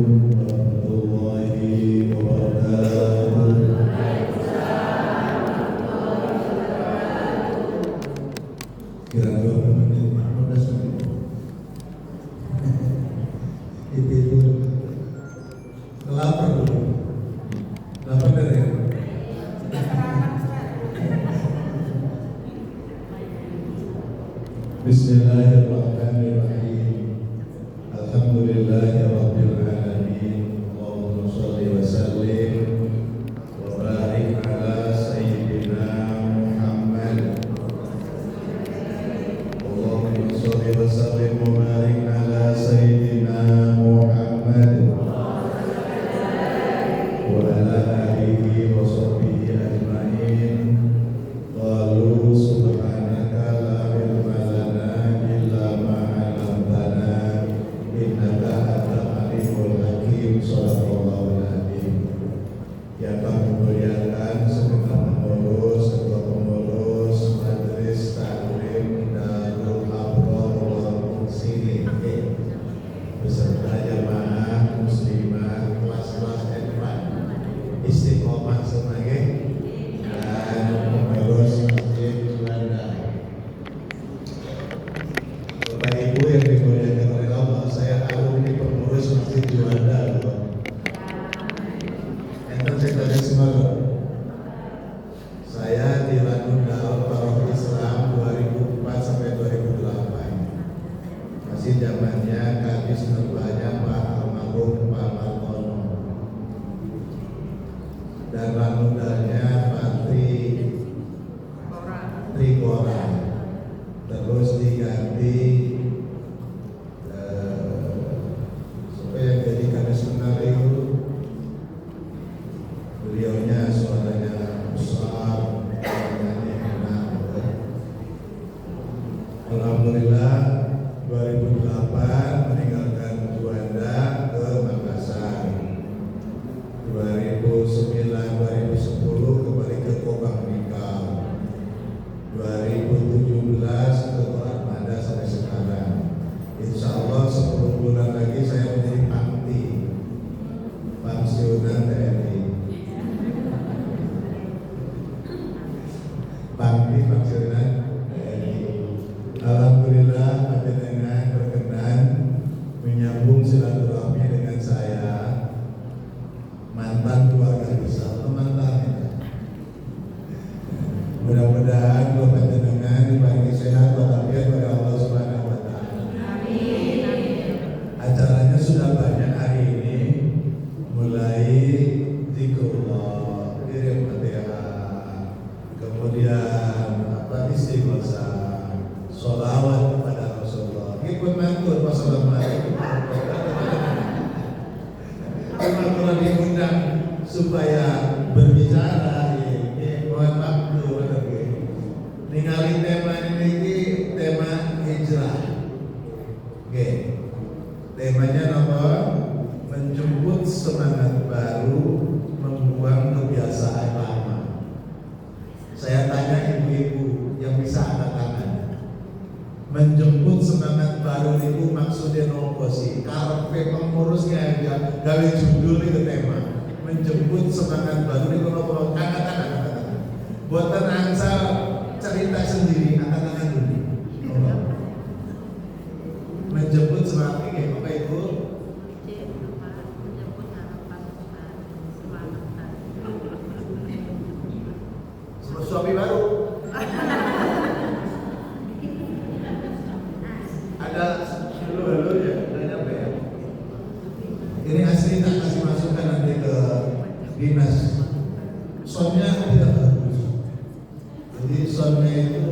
warahmatullahi wabarakatuh. Kira 20 menit, 15 menit. Itu lapar dulu. Lapar dari Bismillahirrahmanirrahim. Alhamdulillahirabbil alamin. Allahumma shalli wa sallim wa barik ala sayyidina Muhammad. Allahumma shalli wa sallim wa barik ala sayyidina Muhammad wa ala alihi wa sahbihi ajmain. Qalu subhanaka la ilma lana illa ma 'allamtana innaka antal alimul hakim. Shallallahul alaihi. Yang kami muliakan segenap pengurus, ketua pengurus Majelis Taklim Darul Abrar wal Muhsinin beserta jamaah muslimah kelas-kelas F1 Istiqomah sebagai dan pengurus Masjid Juanda. Bapak Ibu yang dimuliakan oleh Allah, saya alumni pengurus Masjid Juanda. Enten saya semangat. Saya di Lanun Daud Paroki Islam 2004 sampai 2008. Masih zamannya Kadis Nurbanya Pak Almarhum Pak Martono. Dan Lanundanya Pak Trigora. Terus diganti supaya yang jadi Kadis Menari itu beliaunya suaranya besar, suaranya enak. Alhamdulillah 2008 meninggalkan Juanda ke Makassar. 2009-2010 kembali ke Kobang Nikah. 2017 ke Armada sampai sekarang. Insya Allah 10 bulan lagi saya menjadi Pangti, Pensiunan TNI. Pangti Pensiunan TNI. Alhamdulillah panjenengan berkenan menyambung silaturahmi dengan saya, mantan keluarga besar, mantan ya. Mudah-mudahan kalau panjenengan dibagi sehat walafiat oleh Allah Subhanahu wa taala. Amin. Acaranya sudah banyak hari ini, mulai zikrullah, kirim Fatihah, kemudian istighosah, sholawat kepada Rasulullah. Ikut mantul wassalamualaikum. Kalau diundang supaya berbicara, mohon maaf dulu, ningali tema ini tema hijrah. Oke, temanya apa? Menjemput semangat baru, membuang kebiasaan lama. Saya tanya ibu-ibu yang bisa angkat tangan. Menjemput semangat baru itu maksudnya nopo sih? Karpe pengurusnya aja gawe judul itu tema. Menjemput semangat baru itu nopo? Angkat tangan. Buatan ansal cerita sendiri, angkat tangan dulu. Menjemput semangat ini, Bapak Ibu. Suami baru. Ada dulu ya, udah nyampe ya. Ini asli tak kasih masukan nanti ke dinas. Soundnya tidak bagus. Jadi soundnya itu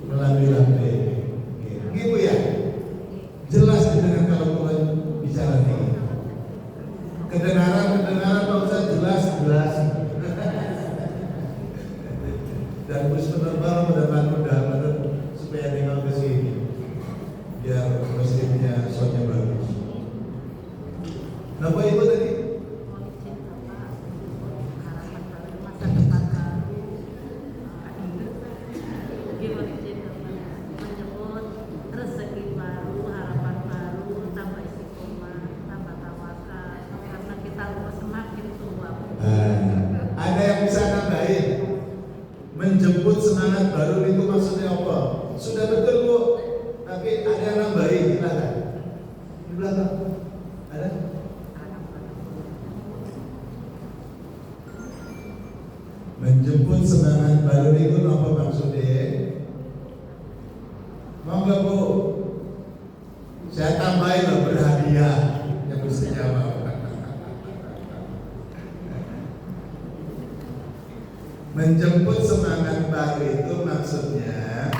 melambai-lambai. Gitu ya. Jelas didengar kalau Tuhan bicara nih. Kedengaran Pak Ustaz jelas. Dan bus penerbang mudah-mudahan supaya tinggal ke sini biar mesinnya soundnya bagus. Nah, Pak Ibu tadi rezeki baru, harapan baru, tambah istiqomah, tambah tawakal, sudah betul Bu, tapi ada yang nambahin, silakan. Di belakang ada? Menjemput semangat baru itu apa maksudnya? Mau nggak Bu? Saya tambahin loh berhadiah yang mestinya mau. Menjemput semangat baru itu maksudnya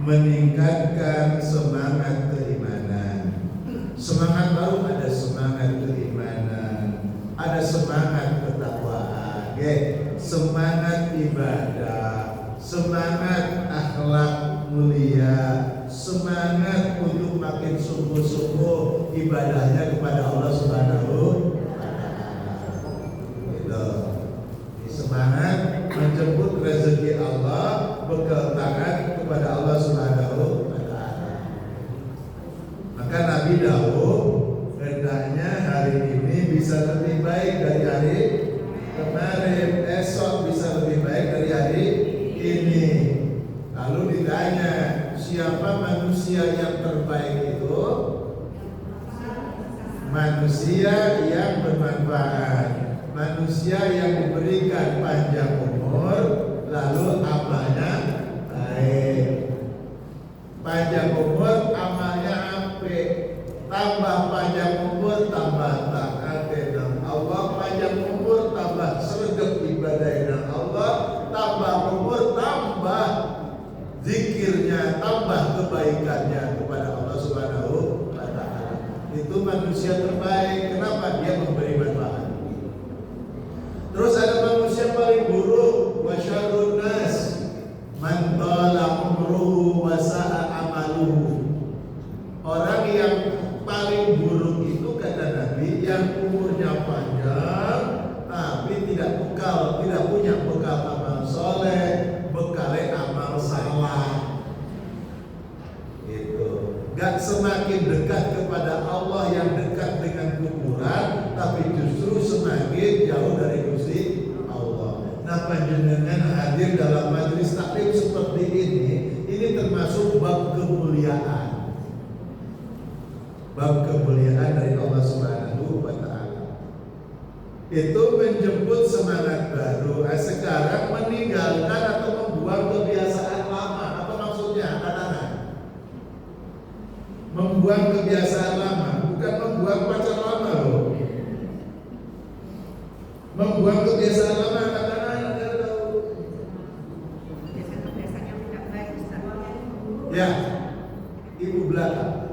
meningkatkan semangat keimanan. Semangat baru ada semangat keimanan, ada semangat ketakwaan, semangat ibadah, semangat akhlak mulia, semangat untuk makin sungguh-sungguh ibadahnya kepada Allah Subhanahu wa Ta'ala. Gitu. Semangat menjemput rezeki Allah, bekal tangan kepada Allah Subhanahu wa Ta'ala. Maka Nabi Daud hendaknya hari ini bisa lebih baik dari hari kemarin, esok bisa lebih baik dari hari ini. Lalu ditanya, siapa manusia yang terbaik itu? Manusia yang bermanfaat, manusia yang diberikan panjang umur, lalu amalnya baik. Panjang umur, amalnya apik. Tambah panjang umur, tambah taat dengan Allah. Panjang umur, tambah sregep ibadah dengan Allah. Tambah umur, tambah zikirnya, tambah kebaikannya kepada Allah Subhanahu wa Ta'ala. Itu manusia terbaik. Kenapa? Dia memberi manfaat. Terus ada manusia paling buruk, wa syarrun nas man tala umruhu wa sa'a amaluhu. Orang yang paling buruk itu kata Nabi yang umurnya panjang tapi tidak punya bekal amal soleh, bekal amal salah. Itu gak semakin dekat kepada Allah yang dekat dengan kuburan, tapi justru semakin jauh dari Gusti Allah. Nah, panjenengan hadir dalam majelis taklim seperti ini termasuk bab kemuliaan. Bab kemuliaan dari Allah Subhanahu wa Ta'ala. Itu menjemput semangat baru. Sekarang meninggalkan atau membuang kebiasaan lama. Apa maksudnya? Katakan. Membuang kebiasaan lama, bukan membuang pacar lama loh. Membuang kebiasaan lama katakan Anda tahu. Kebiasaan yang tidak baik, Ustaz. Ya, ibu belakang.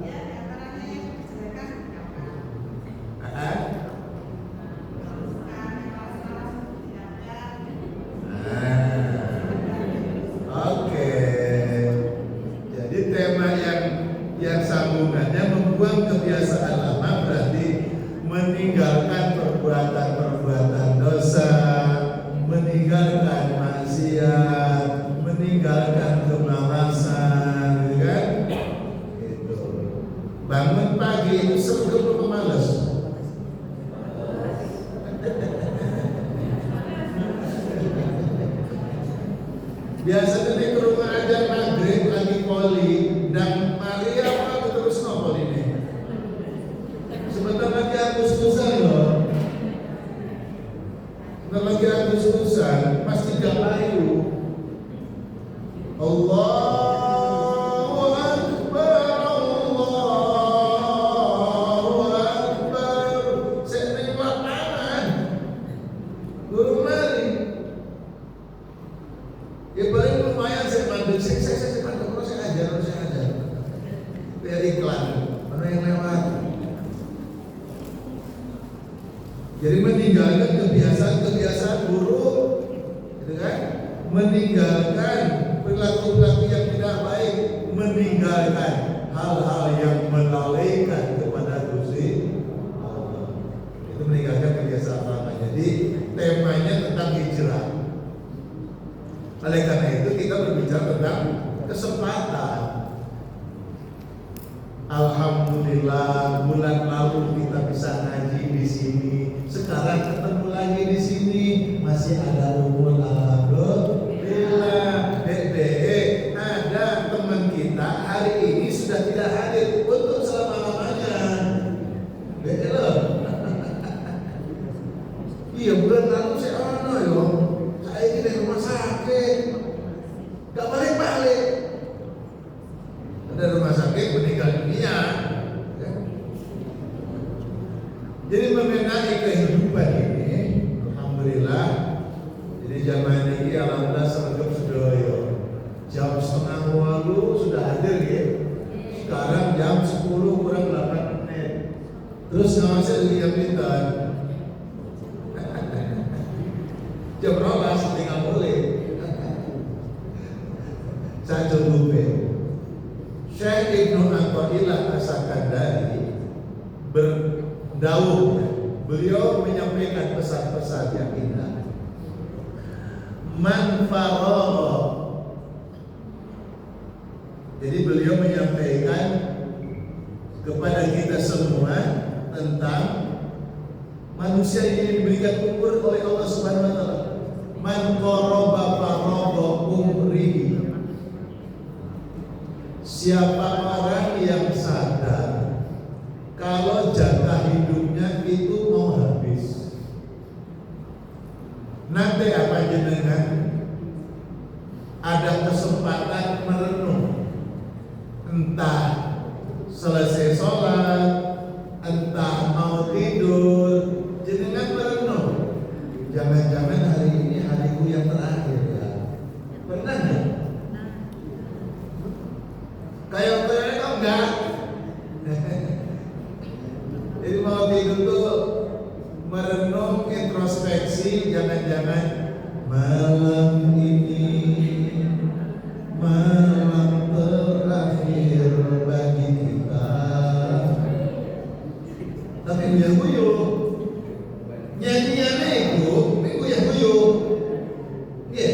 Membuang kebiasaan lama berarti meninggalkan perbuatan-perbuatan dosa, meninggalkan maksiat, meninggalkan kemalasan, gitu kan? Gitu. Bangun pagi itu sregep apa malas? Biasanya nih ke rumah aja maghrib lagi poli dan Maria apa terus nopol ini. Sebentar lagi Agustusan loh. Sebentar lagi Agustusan pasti gak layu. Allahu Akbar, Allahu Akbar. Saya ning lapangan. Guru mari. Ya paling lumayan saya mandek, saya mandek terus saya ajar. Biar iklan, mana yang lewat. Jadi meninggalkan kebiasaan buruk, gitu kan? Meninggalkan perilaku yang tidak baik, meninggalkan hal-hal yang melalaikan kepada Gusti Allah. Itu meninggalkan kebiasaan lama. Jadi temanya tentang hijrah. Oleh karena itu kita berbicara tentang kesempatan. Alhamdulillah bulan lalu kita bisa ngaji di sini. Sekarang ketemu lagi di sini, masih ada umur. Alhamdulillah. Ada teman kita Jadi mengenai kehidupan ini, alhamdulillah. Jadi zaman ini alhamdulillah sergap sedoyo. Jam 7:30 sudah hadir ya. Sekarang jam 10 kurang 8 menit. Terus ngawasi lagi jam pintar. Jam rolas tinggal boleh. Saya coba. Syekh Ibnu Athaillah As-Sakandari berdaun. Beliau menyampaikan pesan-pesan yang indah. Man faragha. Jadi beliau menyampaikan kepada kita semua tentang manusia yang diberikan umur oleh Allah Subhanahu wa taala. Man qaraba faragha umrihi. Siapa orang yang sadar kalau jatah hidupnya itu mau habis. Nanti apa jenengan ada kesempatan merenung, entah selesai sholat, entah mau tidur, jenengan merenung. Jangan-jangan hari ini hariku yang terakhir ya. Pernah nggak? Kayak kok enggak? Jadi mau tidur tuh merenung, introspeksi, jangan-jangan malam ini malam terakhir bagi kita. Tapi guyuh-guyuh, nyanyiannya itu guyuh-guyuh, iya.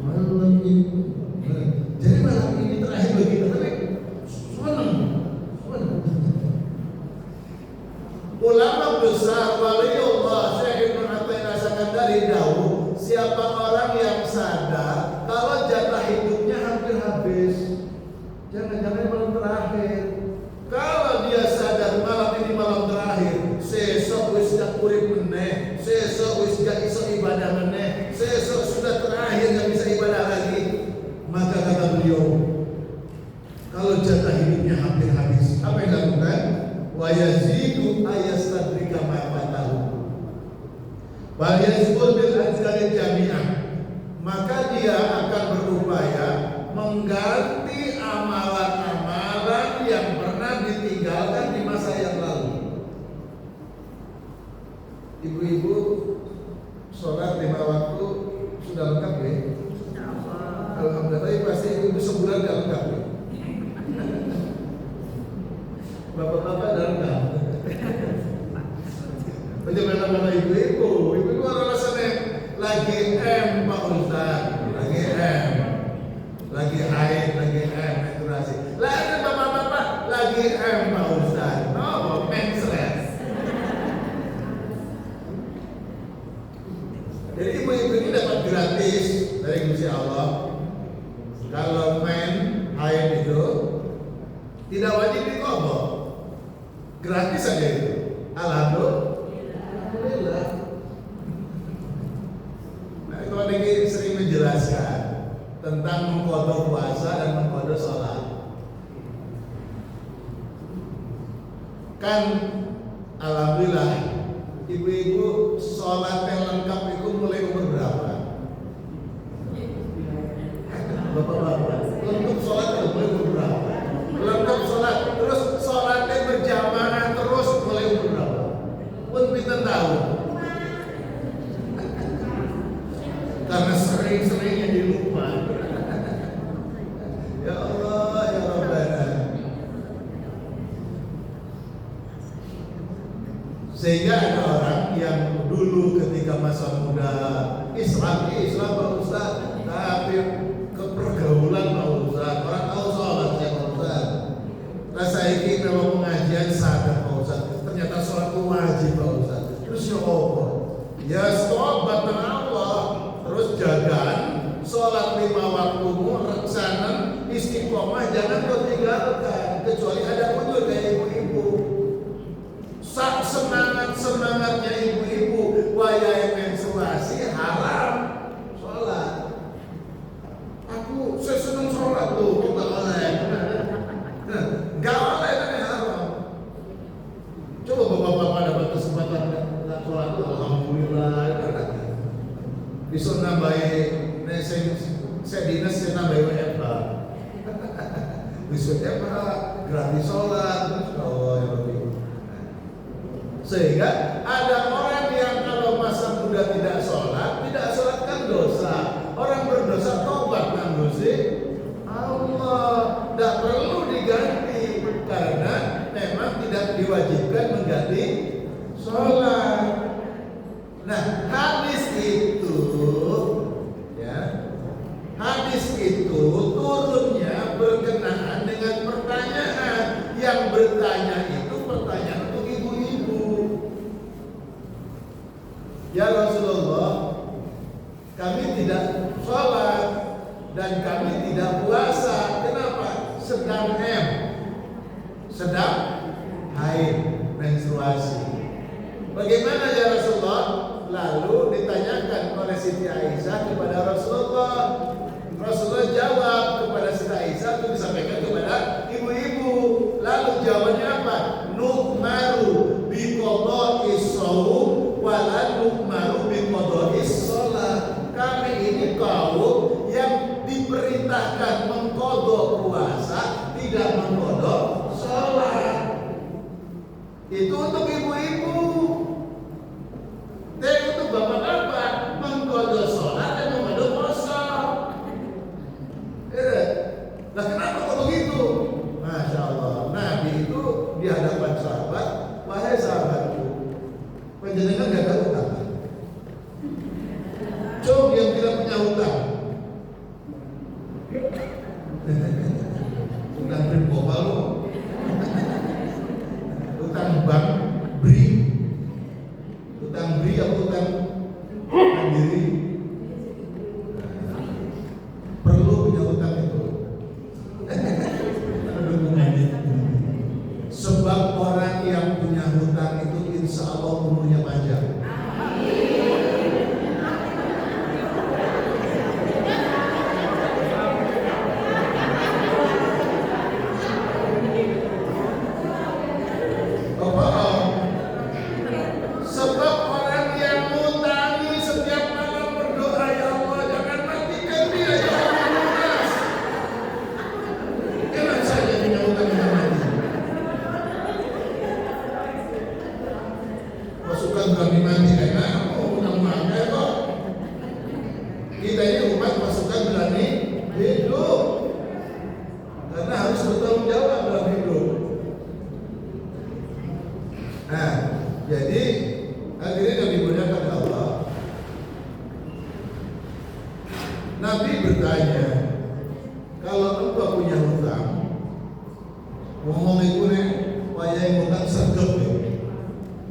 Malam ini, jadi malam ini terakhir bagi kita, tapi seneng. Ulama besar waliullah Syekh Ibnu Athaillah As-Sakandari dawuh, siapa orang yang sadar kalau jatah hidupnya hampir habis, jangan-jangan malam terakhir. Kalau dia sadar malam ini malam terakhir, sesok wis gak urip meneh, sesok wis gak iso ibadah meneh, sesok sudah terakhir gak bisa ibadah lagi, maka kata beliau, kalau jatah hidupnya hampir habis, apa yang dilakukan? Wa yazidu ayastadrika ma fatahu wa yazkur bil azkari jami'ah, maka dia akan berupaya mengganti amalan-amalan yang pernah ditinggalkan di masa yang lalu. Ibu-ibu sholat 5 waktu sudah lengkap ya? Alhamdulillah, tapi pasti ibu sebulan gak lengkap ya? Bapak-bapak dalam gak? Bagaimana ibu-ibu? Ibu-ibu orang rasanya lagi Pak Ustaz, lagi lagi haid, lagi menstruasi. Lagi bapak-bapak lagi Pak Ustaz, no, mensres. Jadi ibu-ibu ini dapat gratis dari Gusti Allah. Kalau haid itu tidak wajib diqadha. Gratis saja itu. Alhamdulillah. Nah, itu lagi sering menjelaskan tentang mengqadha puasa dan mengqadha sholat. Kan alhamdulillah ibu-ibu sholat yang lengkap itu mulai umur berapa? Bapak-bapak, lengkap sholat itu mulai umur berapa? Lengkap sholat, terus sholatnya berjamaah terus mulai umur berapa? Pun kita tahu. Karena sering-seringnya dilupa. Ya Allah, ya Rabbana. Sehingga ada orang yang dulu ketika masa muda Islam Pak Ustaz, tapi ke pergaulan Pak Ustaz, orang tahu sholat ya Pak Ustaz. Rasa ini kalau pengajian sadar Pak Ustaz, ternyata sholat itu wajib Pak Ustaz. Terus ya Allah, ya stop batan Allah. Terus jagaan sholat 5 waktumu, reksanan, istiqomah, jangan kau tinggalkan kecuali ada udur kayak ibu-ibu. Semangatnya ibu-ibu wayai menstruasi haram sholat. disebut gratis sholat, Allah ya Rabbi. Sehingga ada orang yang kalau masa muda tidak sholat kan dosa. Orang berdosa tobat kan dosa. Allah tidak perlu diganti karena memang tidak diwajibkan mengganti sholat. Nah, hadis itu turunnya berkenaan dengan pertanyaan. Yang bertanya itu pertanyaan untuk ibu-ibu. Ya Rasulullah, kami tidak sholat dan kami tidak puasa. Kenapa? Sedang haid, menstruasi. Bagaimana ya Rasulullah? Lalu ditanyakan oleh Siti Aisyah kepada Rasulullah. Rasulullah jawab kepada Siti Aisyah, itu disampaikan kepada ibu-ibu. Lalu jawabannya apa? Nu'maru biqada'is shaum wa la nu'maru biqada'is shalah. Kami ini kaum yang diperintahkan mengqadha puasa, tidak mengqadha salat. Itu untuk ibu-ibu. Dan untuk bapak-bapak mengqadha salat dan mengqadha puasa. Nah, kenapa kok begitu? Masya Allah, Nabi itu di hadapan sahabat, wahai sahabatku, panjenengan gak ada hutang. Coba yang tidak punya hutang. Hutang berbohong lo. Hutang bank, hutang beri atau hutang mandiri. Perlu punya hutang itu. Sebab orang yang punya hutang itu insya Allah umurnya panjang. Sebab orang yang ngutangi setiap malam berdoa, ya Allah jangan matikan dia, ya Allah lunas. Enak saja punya hutang yang mati. Pasukan berani mati enak, undang mati kok. Kita ini umat pasukan berani hidup, karena harus bertanggung jawab dalam hidup. Nah, jadi akhirnya Nabi dimuliakan Allah. Nabi bertanya, kalau engkau punya hutang, ngomong itu nih, wayang hutang sergap nih.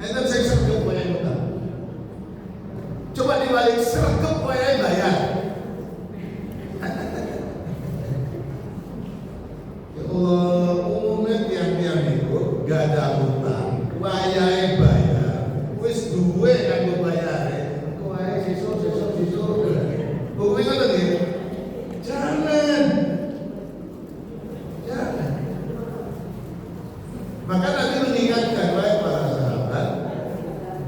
Enten saya sergap wayang hutang. Coba dibalik, sergap wayang bayar. Ya Allah, umumnya tiang-tiang itu gak ada hutang, wayang bayar. Wis duwe kanggo bayare. Engko ae sesuk. Hukumnya ngoten nggih. Jangan. Maka Nabi mengingatkan wahai para sahabat,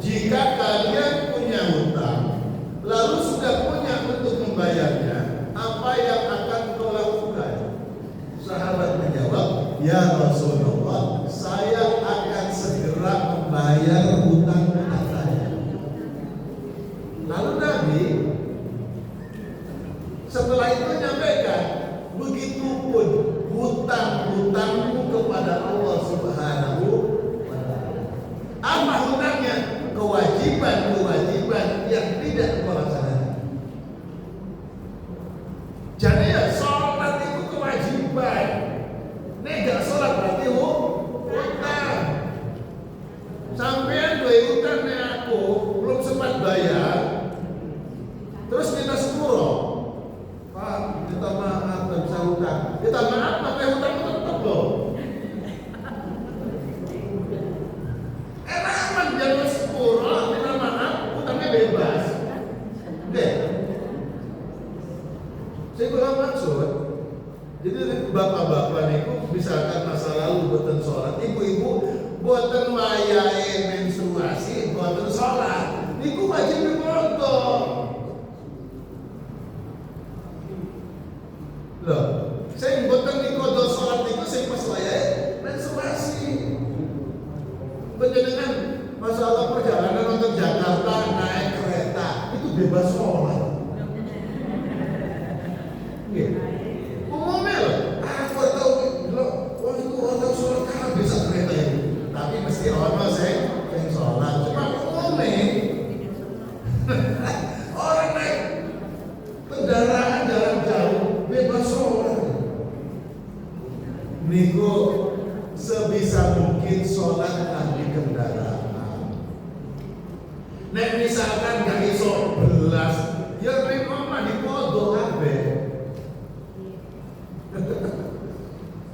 jika kalian punya hutang, lalu sudah punya untuk membayarnya, apa yang akan kau lakukan? Sahabat menjawab, ya Rasulullah, saya akan segera membayar hutang-hutang saya. Lalu Nabi setelah itu menyampaikan, begitupun hutang-hutangmu kepada Allah Subhanahu wa Ta'ala. Apa hutangnya? Kewajiban-kewajiban yang tidak kau laksanakan. Jadi ya sholat itu kewajiban. Nek gak sholat berarti hutang. Sampean dua hutang nek aku belum sempat bayar, terus minta sepuro. Pak, minta maaf gak bisa hutang. Minta maaf, tapi hutang tetap loh. Enak aman jangan sepuro, minta maaf, hutangnya bebas. Deh. Saya kurang maksud. Jadi bapak-bapak niku misalkan masa lalu boten sholat, ibu-ibu boten wayahe menstruasi, boten sholat, niku wajib dipodo. Loh, saya boten niku do sholat niku sing niku sebisa mungkin sholat di kendaraan. Nek misalkan gak iso belas, ya memang di foto abe.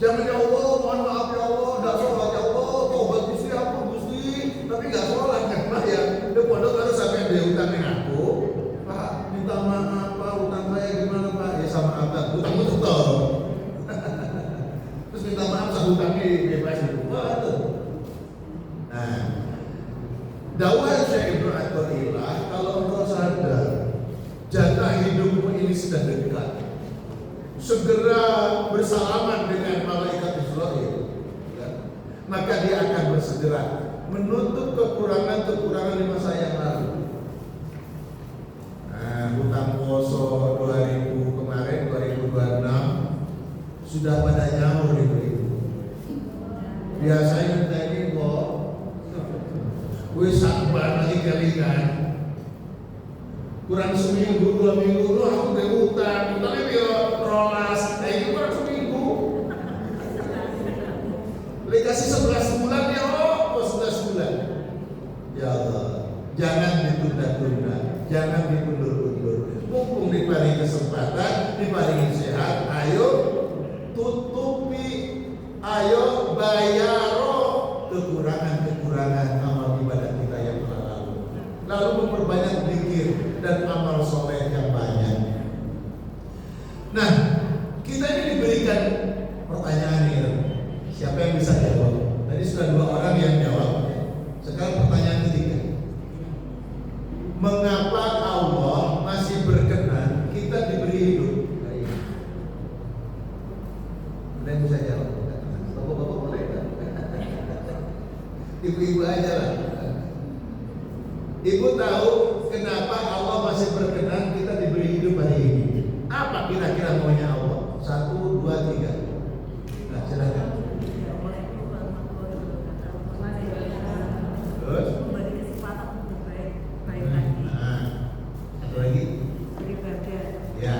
Jangan ya Allah, mohon maaf ya Allah, gak sholat ya Allah, tobat Gusti aku Gusti, tapi gak sholat kan ya. Dia pondok harus sampai dia utangin aku, Pak minta maaf Pak, utang saya gimana Pak? Ya sama apa? Utangmu tetap. Terus minta maaf sama utangnya bebas itu. Nah, dakwah Syekh Ibnu Athaillah, kalau engkau sadar jatah hidupmu ini sudah dekat, segera bersalaman dengan malaikat Israel, ya, maka dia akan bersegera menutup kekurangan-kekurangan di masa yang lalu. Nah, hutang poso 2000 kemarin 2026 sudah pada nyaur itu. Biasanya tadi kok wis sabar lagi kalian kurang seminggu 2 minggu lu aku berhutang utangnya biar rolas, nah itu kurang seminggu dikasih 11 bulan ya oh 11 bulan ya Allah, jangan ditunda-tunda, jangan diundur-undur, mumpung diparingi kesempatan, diparingi sehat, ayo tutupi, ayo bayaro kekurangan-kekurangan amal ibadah kita yang telah lalu, lalu memperbanyak zikir dan amal soleh yang banyak. Nah, kita ini diberikan pertanyaan ini. Siapa yang bisa jawab? Tadi sudah 2 orang yang jawab. Sekarang pertanyaan ketiga. Mengapa Allah masih berkenan kita diberi hidup? Ada yang bisa jawab? Bapak-bapak boleh kan? Ibu-ibu aja lah. Ibu tahu kenapa Allah masih berkenan kita diberi hidup hari ini? Apa kira-kira maunya Allah? 1, 2, 3. Nah, silakan. Terus? Memberi kesempatan untuk baik lagi. Nah, satu lagi. Beribadah. Ya,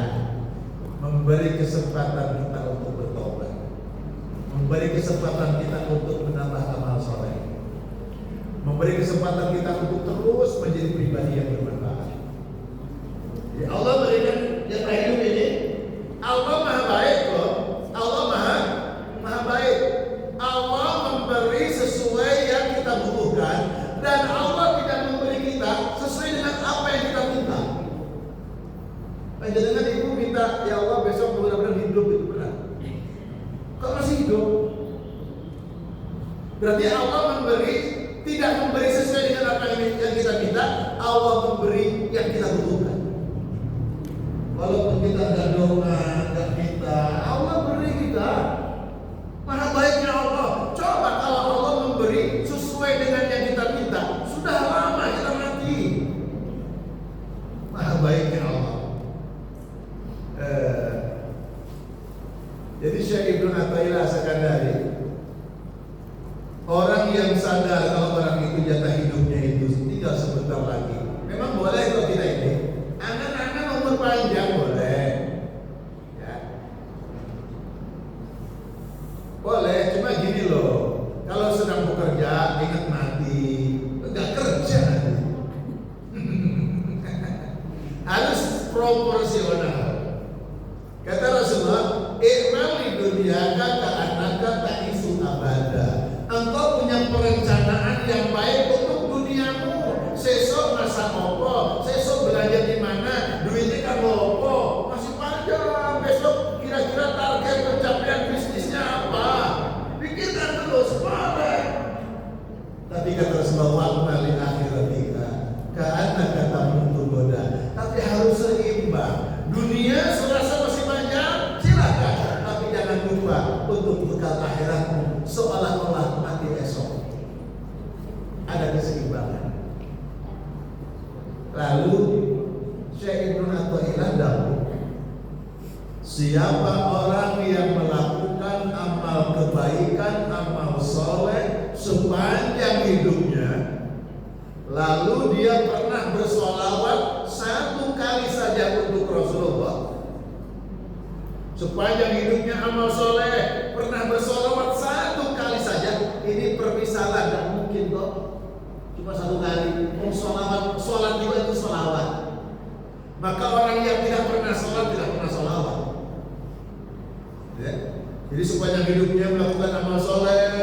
memberi kesempatan kita untuk bertobat, memberi kesempatan kita untuk menambah amal soleh, memberi kesempatan kita untuk terus menjadi pribadi yang bermanfaat. Ya Allah berikan yang hidup ini. Allah maha baik kok. Allah maha baik. Allah memberi sesuai yang kita butuhkan dan Allah tidak memberi kita sesuai dengan apa yang kita minta. Jangan ibu minta ya Allah besok mudah-mudahan hidup itu berat. Kok masih hidup? Berarti Allah tidak memberi sesuai dengan apa yang kita minta. Allah memberi yang kita butuhkan. Walaupun kita nggak doa, nggak minta, Allah beri kita. Maha baiknya Allah. Coba kalau Allah memberi sesuai dengan yang kita minta, sudah lama kita mati. Maha baiknya Allah. Jadi Syekh Ibnu Athaillah As-Sakandari, orang yang sadar kalau orang itu jatah hidupnya itu tinggal sebentar lagi. Memang boleh kalau kita ini anak-anak umur panjang boleh, ya. Boleh, cuma gini loh, kalau sedang bekerja ingat mati, nggak kerja nanti. Harus proporsional. Kata Rasulullah, "I'mal di dunia ka'annaka ta'isu abada." Engkau punya perencanaan yang baik untuk duniamu. Sesok masa opo, sesok belanja di mana, duitnya kan opo, masih panjang. Besok kira-kira target pencapaian bisnisnya apa? Pikirkan terus, boleh. Tapi kata Rasulullah, "Wa'mal akhiratika ka'annaka tamutu goda." Tapi harus seimbang. Dunia serasa masih panjang, silakan. Tapi jangan lupa untuk bekal akhiratmu seolah-olah mati esok. Ada keseimbangan. Lalu Syekh Ibnu Athaillah dahulu, siapa orang yang melakukan amal kebaikan, amal soleh sepanjang hidupnya, lalu dia pernah bersolawat 1 kali saja untuk Rasulullah, sepanjang hidupnya amal soleh, pernah bersolawat satu kali saja, ini permisalan, tidak mungkin kok cuma satu kali. Sholat juga itu solawat. Maka orang yang tidak pernah sholat tidak pernah solawat. Ya. Jadi sepanjang hidupnya melakukan amal soleh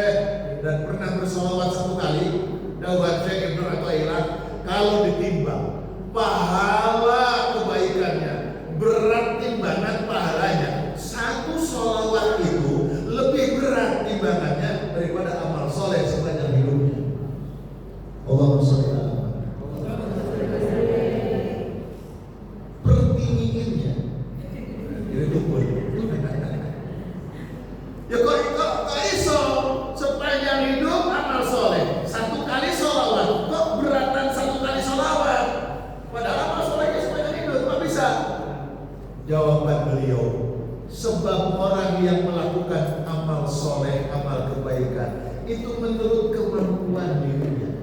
dan pernah bersolawat satu kali, dawuh Syekh Ibnu Athaillah, kalau ditimbang pahala kebaikannya, berat timbangan pahalanya, satu sholawat itu lebih berat timbangannya daripada amal soleh sepanjang hidupnya. Allahumma sholli ala Muhammad. Pertinggiannya ini tumpul. Ya kok iso sepanjang hidup amal soleh satu kali sholawat, kok beratan satu kali sholawat? Padahal amal solehnya sepanjang hidup, kok bisa? Jawaban beliau, sebab orang yang melakukan amal soleh, amal kebaikan itu menurut kemampuan dirinya.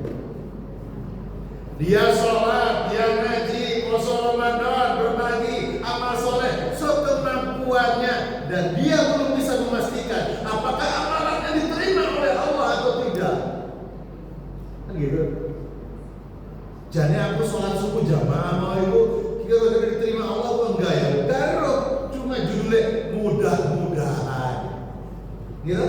Dia sholat, dia ngaji, puasa Ramadan, berbagi amal soleh sekemampuannya, dan dia belum bisa memastikan apakah amalannya diterima oleh Allah atau tidak. Kan gitu. Jadi aku sholat subuh jamaah mau itu kira-kira diterima Allah atau enggak ya? Taruh cuma judulnya mudah-mudahan. Gitu?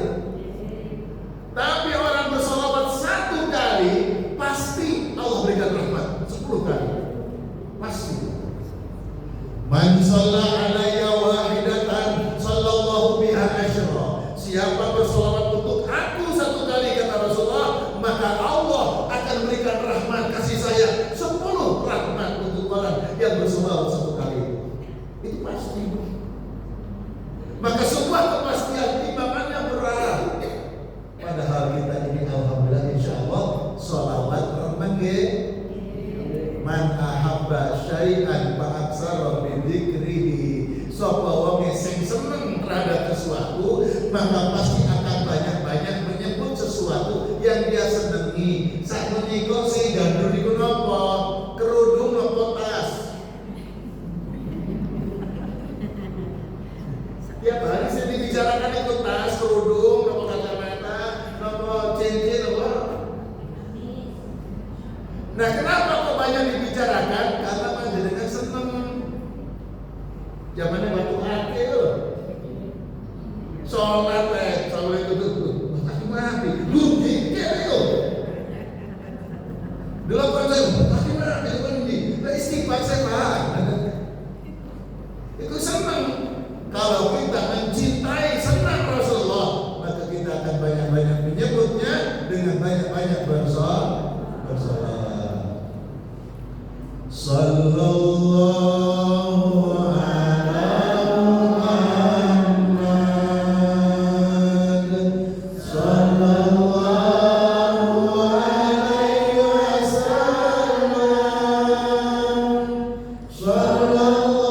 Tapi orang bersolawat satu kali pasti Allah berikan rahmat 10 kali. Pasti. Man shalla alayya wahidatan sallallahu biha asyra. Siapa bersolawat untuk aku satu kali, kata Rasulullah, maka Allah akan berikan rahmat kasih sayang 10 rahmat untuk orang yang bersolawat satu kali. Itu pasti. Maka sebuah kepastian timbangannya berat. Padahal kita ini alhamdulillah insyaallah sholawat remenge. Man ahabba syai'an fa aksara bi dzikrihi. Sapa wong sing seneng terhadap sesuatu, maka pasti akan banyak-banyak menyebut sesuatu yang dia senengi. Sak menika sing gandul niku napa? Kerudung napa tas? Tiap hari saya dibicarakan itu tas, kerudung, napa kacamata, napa cincin, napa. Nah, kenapa kok banyak dibicarakan? Karena panjenengan seneng. Zamannya waktu akhir sholat itu masih mati, lu dikit itu. Dulu saya masih mati itu kan ini. Nah, istighfar saya paham. Itu senang. Kalau kita mencintai senang Rasulullah, maka kita akan banyak-banyak menyebutnya dengan banyak-banyak bersolawat. Sallallahu ala Muhammad, sallallahu alaihi wasallam, sallallahu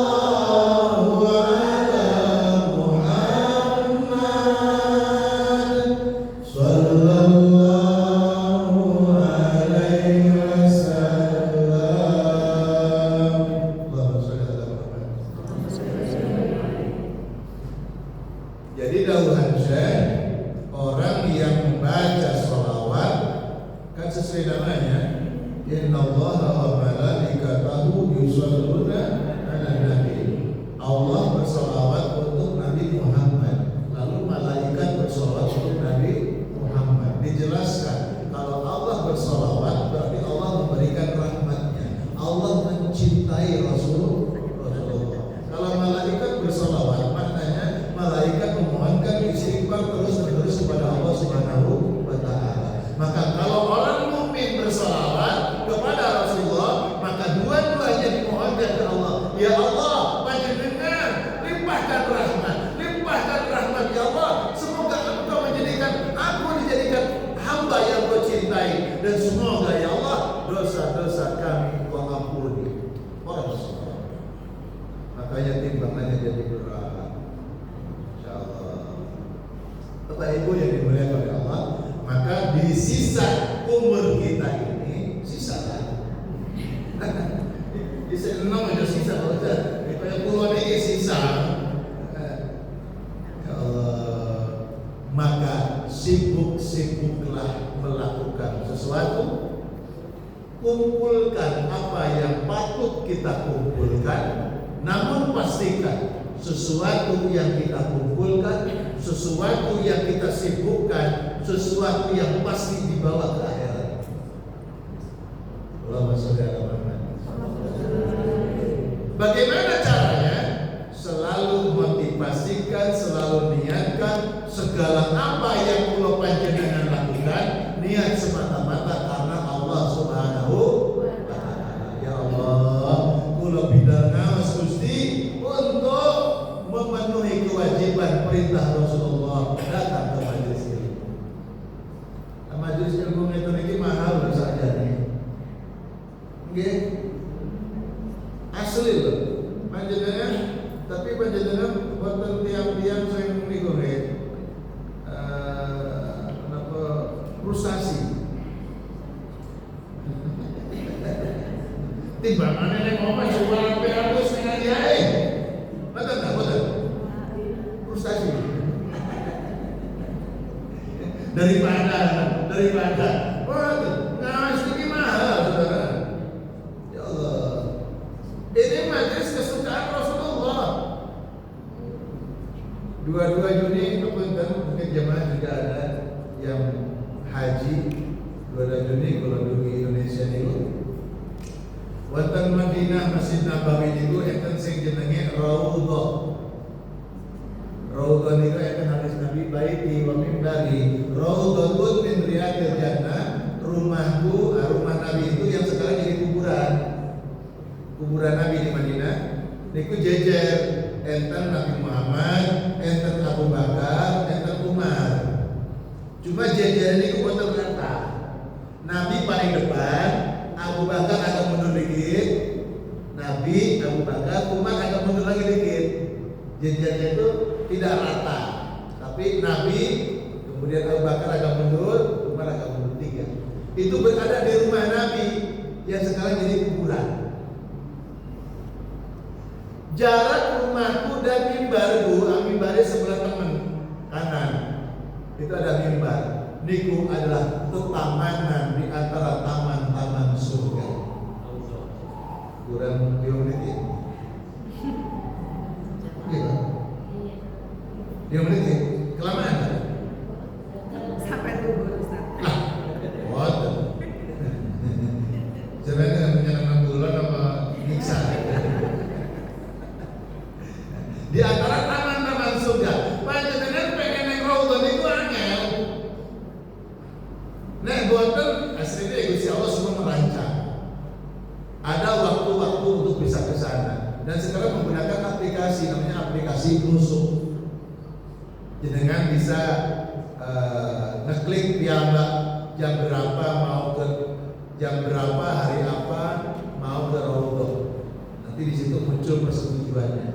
ala Muhammad, sallallahu alaihi wasallam. Jadi dawuhan Syekh, orang yang membaca sholawat kan sesuai namanya, innallaha wa malaikatahu yusholluna 'alan nabi. Allah bersolawat untuk Nabi Muhammad, lalu malaikat bersolawat untuk Nabi Muhammad. Dijelaskan kalau Allah bersolawat berarti Allah memberikan rahmatnya, Allah mencintai Rasulullah. Kalau malaikat bersolawat maknanya malaikat memohonkan istighfar terus-menerus kepada Allah Subhanahu wa taala. Maka kalau orang mukmin bersolawat kepada Rasulullah, maka dua-duanya dimohonkan ke Allah. Ya Allah, panjenengan limpahkan rahmat ya Allah. Semoga Engkau menjadikan aku dijadikan hamba yang Kau cintai, dan semoga ya Allah dosa-dosa kami Kau ampuni. Orang bersolawat. Makanya timbangannya jadi berat. Insyaallah. Bapak Ibu yang dimuliakan oleh Allah, maka di sisa umur kita ini sisa kan? Sisa 6 aja sisa kalau kayak pulau ini sisa. Ya Allah, maka sibuk-sibuklah melakukan sesuatu. Kumpulkan apa yang patut kita kumpulkan, namun pastikan sesuatu yang kita kumpulkan, sesuatu yang kita sibukkan, sesuatu yang pasti dibawa ke akhirat. Allahumma sholli ala Muhammad. Bagaimana caranya? Selalu motivasikan, selalu niatkan segala apa yang kula panjenengan lakukan, niat semata-mata karena Allah Subhanahu wa taala. Ya Allah, kula bidanaos Gusti untuk memenuhi kewajiban perintah Rasulullah datang ke majelis ilmu. Majelis ilmu itu niki mahal saja nih. Nggih. Asli loh. Panjenengan tapi panjenengan wonten tiang-tiang sing niku nggih. Napa frustasi. Timbangane nek omah suara peralus ning ae. Betul tak? Betul. Frustasi. Daripada waduh, nah ini mahal saudara. Ya Allah. Ini majelis kesukaan Rasulullah. 22 Juni mungkin jemaah juga ada yang haji 22 Juni kalau di Indonesia niku. Wonten Madinah Masjid Nabawi niku enten sing jenenge Raudhah. Raudhah niku enten hadis Nabi baiti wa mimbari raudhatun min riyadil jannah. Rumahku, rumah Nabi itu yang sekarang jadi kuburan. Kuburan Nabi di Madinah niku jejer enten Nabi Muhammad, enten Abu Bakar, enten Umar. Cuma jejer niku boten rata. Nabi paling depan, Abu Bakar agak mundur dikit, Nabi, Abu Bakar, Umar agak mundur lagi dikit. Jejernya itu tidak rata, tapi Nabi, kemudian Abu Bakar agak mundur, Umar agak mundur tiga. Itu berada di rumah Nabi yang sekarang jadi kuburan. Jarak rumahku dan mimbarku, mimbarnya sebelah teman kanan. Itu ada mimbar. Niku adalah ketamanan di antara taman-taman surga. Kurang menit ya? Iya. 2 menit ya? Kelamaan kan? Sampai tunggu Ustaz. Lah, waduh. Sebenarnya menyenangkan bulan apa nyiksa? Di antara taman-taman surga, panjenengan pengen neng Raudhah niku angel. Nek boten asline Gusti Allah semua merancang. Ada waktu-waktu untuk bisa ke sana. Dan sekarang menggunakan aplikasi namanya aplikasi Nusuk. Jenengan bisa ngeklik piyambak jam berapa mau ke jam berapa hari apa mau ke Raudhah. Nanti di situ muncul persetujuannya.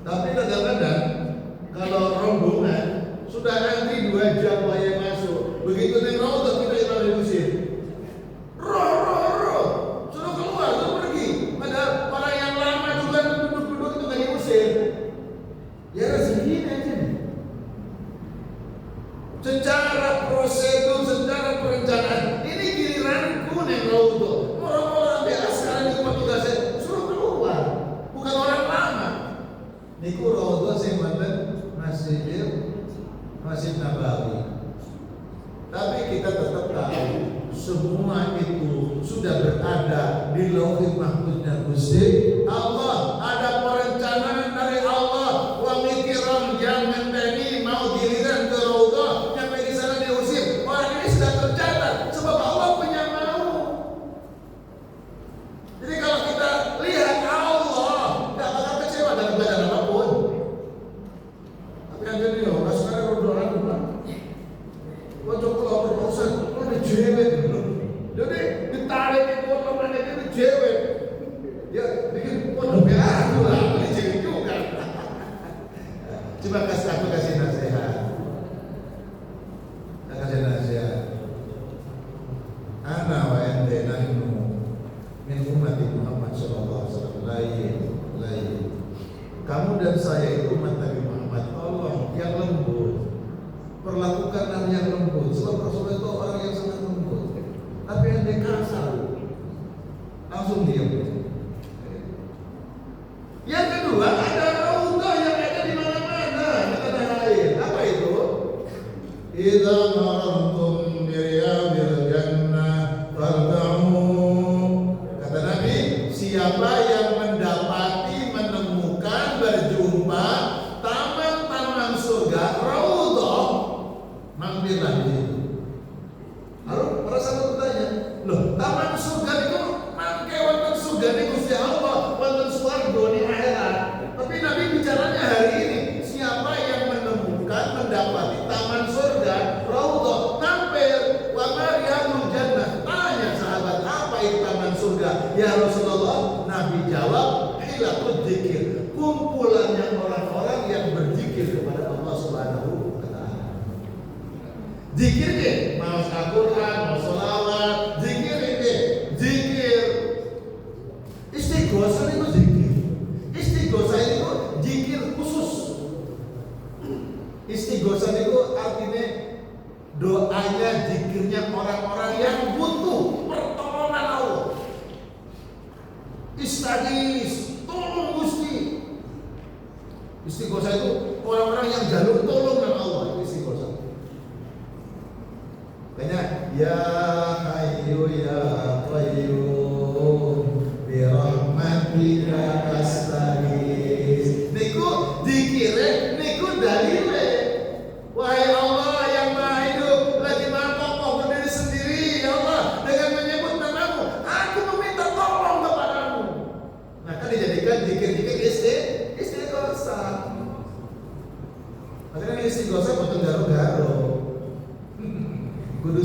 Tapi kadang-kadang kalau rombongan sudah antri 2 jam bayar masuk, begitu neng Raudhah kita yang diusir. Roh, suruh keluar, suruh pergi. Padahal orang yang lama juga duduk-duduk itu nggak diusir. Ya segini aja nih. Secara prosedur, secara perencanaan, ini giliranku neng Raudhah. Orang-orang biasa sekarang itu petugasnya suruh keluar, bukan orang lama. Niku Raudhah sing wonten Masjid Nabawi. Tapi kita tetap tahu semua itu sudah berada di Lauhul Mahfuznya Gusti Allah. Ada perencanaan dari Allah. Wa mikiran yang menteni mau giliran ke Raudhah, sampai di sana diusir. Orang ini sudah tercatat sebab Allah punya mau. Jadi kalau kita lihat Allah tidak bakal kecewa dalam keadaan apapun. Tapi yang jadi orang sekarang Raudhah itu wajah kalau berurusan, kalau dijewet dulu. Jadi ditarik itu orang itu dijewet. Ya bikin pondok merah itu lah, dijewet juga. Coba aku kasih nasihat. Kasih nasihat. Ana wa ente nahnu min ummati Muhammad sallallahu alaihi wasallam. Kamu dan saya itu umat Nabi Muhammad. Tolong yang lembut. perlakukan Nabi yang lembut. Sebab Rasulullah itu orang yang sangat lembut. Tapi yang dia kasar, langsung diam. Yang kedua, ada raudhah yang ada di mana-mana di tanah air. Apa itu? Idza marantum bi riyadil jannah farta'u. Kata Nabi, siapa yang mendapati, menemukan, berjumpa taman-taman surga, raudhah, mampirlah di situ. Lalu para sahabat bertanya, loh, taman surga itu mangke wonten surga niku Gusti Allah, wonten swarga di akhirat. Tapi Nabi bicaranya hari ini, siapa yang menemukan, mendapati taman surga, raudhah, mampir, wa mariyadul jannah. Tanya sahabat, apa itu taman surga? Ya Rasulullah, Nabi jawab, hilaqud dzikir, kumpulannya orang-orang yang berzikir kepada Allah Subhanahu wa taala. Zikir deh, mau Al-Quran, mau sholawat, zikir deh, zikir. Istighosah itu zikir. Istighosah itu zikir khusus. Istighosah itu artinya doanya, zikirnya orang-orang yang butuh pertolongan Allah. Istaghis, tolong Gusti. Istighosah itu orang-orang yang jalur tolong dengan Allah, itu istighosah. Makanya ya hayyu ya qayyum bi rahmatika astaghis. Niku dikire, niku dalile. Wahai Allah yang Maha Hidup, lagi Maha Kokoh, berdiri sendiri, ya Allah, dengan menyebut namamu, aku meminta tolong kepadamu. Nah, kan dijadikan zikir-zikir istighosah. Makanya istighosah bukan garo-garo. Kudu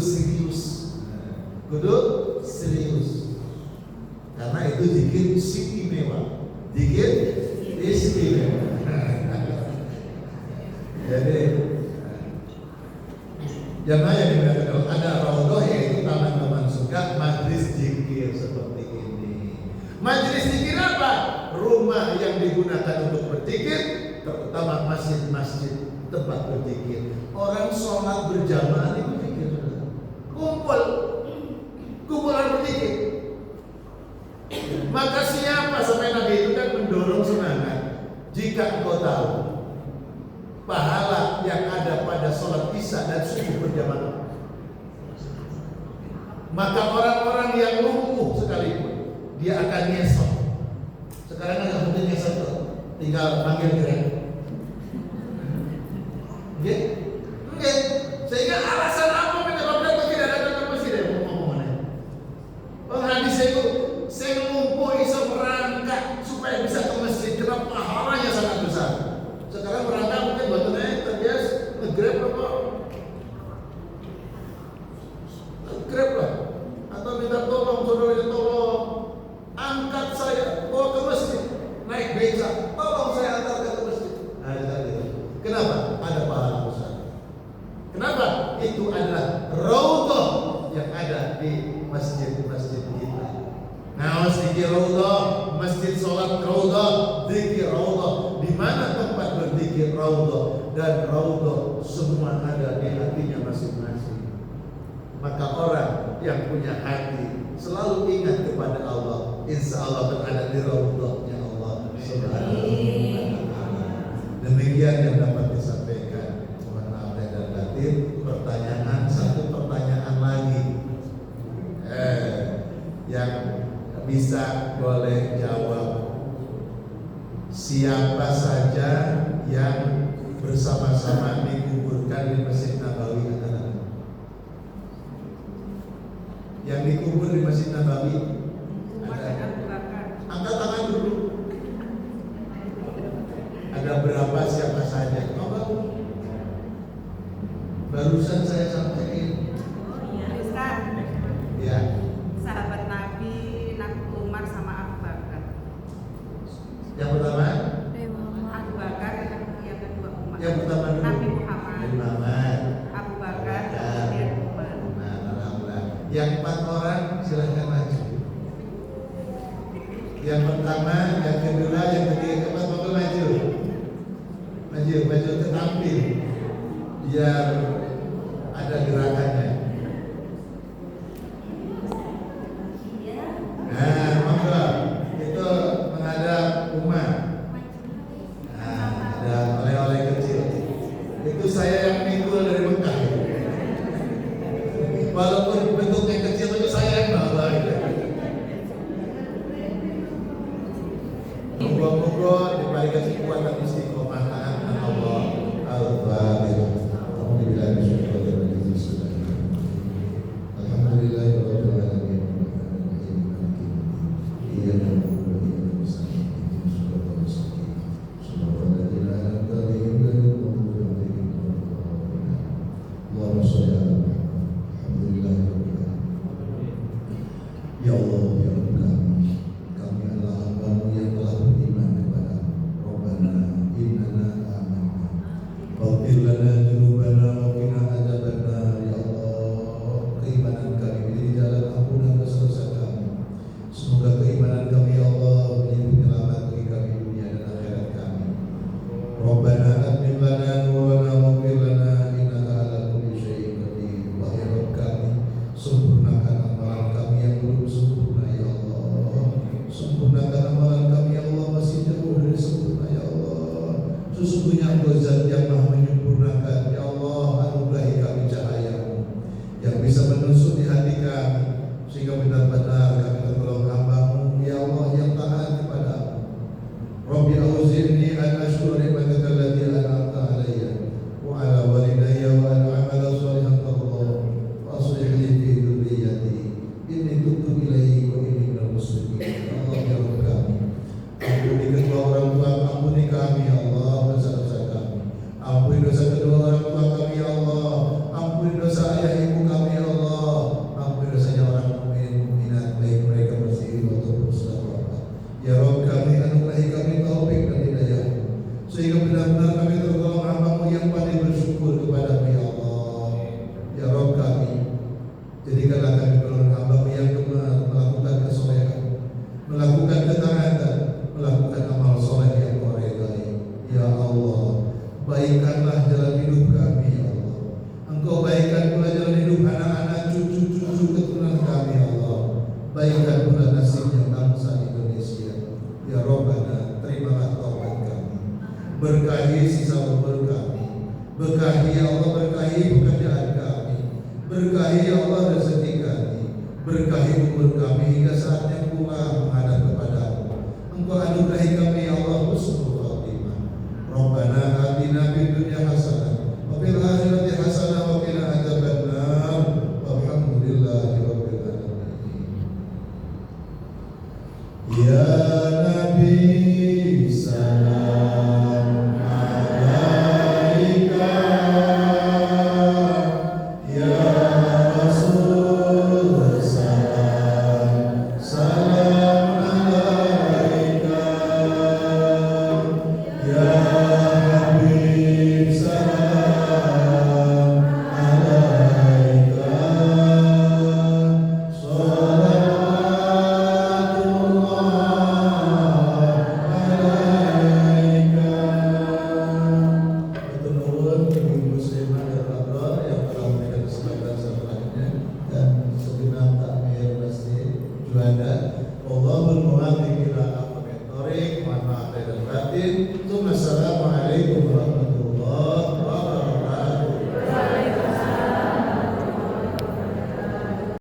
serius, karena itu zikir istimewa, zikir istimewa. Jadi jamaah yang dimuliakan ada raudhah, yaitu taman-taman surga, majlis zikir seperti ini. Majlis zikir apa? Rumah yang digunakan untuk berzikir, terutama masjid-masjid tempat berzikir. Orang sholat berjamaah itu zikir. Kumpulan berzikir. Maka siapa, sampai Nabi itu kan mendorong semangat, jika engkau tahu pahala yang ada pada sholat isya dan subuh berjamaah, maka orang-orang yang lumpuh sekalipun dia akan nyesot. Sekarang nggak mungkin nyesot tuh, tinggal panggil gerak. Oke. Sehingga alasan apa menyebabkan tidak datang ke masjid? Hadis itu saya lumpuh bisa berangkat supaya bisa ke masjid, karena pahalanya sangat besar. Sekarang berangkat mungkin batunya terbiasa nge-grab apa? Nge-grab lah, atau minta tolong, saudara tolong angkat saya bawa ke masjid, naik beca, tolong saya antarkan ke masjid. Nah, gitu. Kenapa? Ada pahala besar. Kenapa? Itu adalah raudhah yang ada di masjid-masjid kita. Nah, zikir raudhah, masjid sholat raudhah, zikir raudhah. Di mana tempat berzikir raudhah, dan raudhah semua ada di hatinya masing-masing. Maka orang yang punya hati selalu ingat kepada Allah, insya Allah berada di raudhahnya Allah Subhanahu wa taala. Demikian yang dapat disampaikan. Mohon maaf dan batin. Satu pertanyaan lagi yang bisa boleh jawab. Siapa saja yang bersama-sama dikuburkan di Masjid Nabawi adalah yang dikubur di Masjid Nabawi? Angkat tangan dulu. Ada berapa, siapa saja? Barusan saya sampaikan. Ustaz. Ya. Sahabat Nabi, Nabi Umar sama Abu Bakar. Yang pertama? Abu Bakar, yang kedua Umar. Yang pertama dulu. Nabi Muhammad. Nabi Muhammad. Abu Bakar, kemudian Umar. Nah, alhamdulillah. Yang 4 orang silahkan maju. Yang pertama, yang kedua, yang ketiga, keempat, maju. Maju ke tampil. biar ada gerakannya. Nah, maka itu menghadap umat. Nah, ada oleh-oleh kecil. Itu saya yang mikul dari Mekah. Walaupun bentuknya kecil, tapi saya yang bawa. Moga-moga diberikan kekuatan istiqomah taat Allah. Al-Fatihah. Alhamdulillah ya Allah, ya Allah, kami adalah hamba-Mu yang telah beriman kepada Rabbana innana amanna faghfir lana dzunubana wa qina adzabannar. Ya Allah, keimanan kami menjadi jalan ampunan dosa-dosa kami. Semoga keimanan kami ya Allah menjadi penyelamat bagi kami dunia dan akhirat kami. Rabbana atmim lana nurana waghfir lana innaka ala kulli syai'in qadir. Wahai Rabb kami, sempurnakan amalan kami yang belum sempurna ya Allah. Sempurnakan amalan kami ya Allah, masih jauh dari sempurna ya Allah. Sesungguhnya Engkau Zat yang Maha menyempurnakan ya Allah. Anugerahi kami cahaya-Mu yang bisa menusuk di hati kami, sehingga benar-benar kami tergolong hamba-Mu ya Allah yang taat kepada-Mu. Rabbi auzi'ni an ashkura ni'mataka allati an'amta 'alayya wa 'ala walidayya wa an a'mala shalihan tardhahu wa aslih li fi dhurriyyati inni tubtu ilaika wa inni minal muslimin. Ya Allah ya Rabb kami, ampuni kedua orang tua, ampuni kami ya Allah dosa-dosa kami. Ampuni dosa kedua orang tua kami ya Allah. Ampuni dosa ayah ibu kami ya Allah. Ampuni dosanya orang mukmin mukminat, baik mereka bersih ataupun sudah wafat. Ya Rabb kami, anugerahi kami taufik dan hidayah, sehingga benar-benar kami tergolong hamba-Mu yang pandai bersyukur kepada-Mu ya Allah. Ya Rabb kami, jadikanlah kami golongan hamba-Mu yang gemar melakukan kesolehan, melakukan ketaatan, melakukan amal soleh yang Kau ridai. Ya Allah, baikkanlah jalan hidup kami ya Allah. Engkau baikkan pula jalan hidup anak-anak, cucu-cucu keturunan kami ya Allah. Baikkan pula nasibnya bangsa Indonesia. Ya Rabbana, terimalah taubat kami, berkahi sisa umur kami, berkahi ya Allah, berkahi pekerjaan kami, berkahi ya Allah rezeki kami, berkahi umur kami hingga saatnya pulang menghadap kepada-Mu. Engkau anugerahi kami ya Allah husnul khatimah. Rabbana atina fid dunya hasanah wa fil akhirati hasanah wa qina adzabannar. Walhamdulillahi rabbil alamin. Ya Nabi salam alaika, ya Rasul salam salam alaika, ya Habib salam alaika. Allahul muwaffiq ila aqwamit thoriq. Mohon maaf lahir dan batin. Assalamualaikum warahmatullahi wabarakatuh.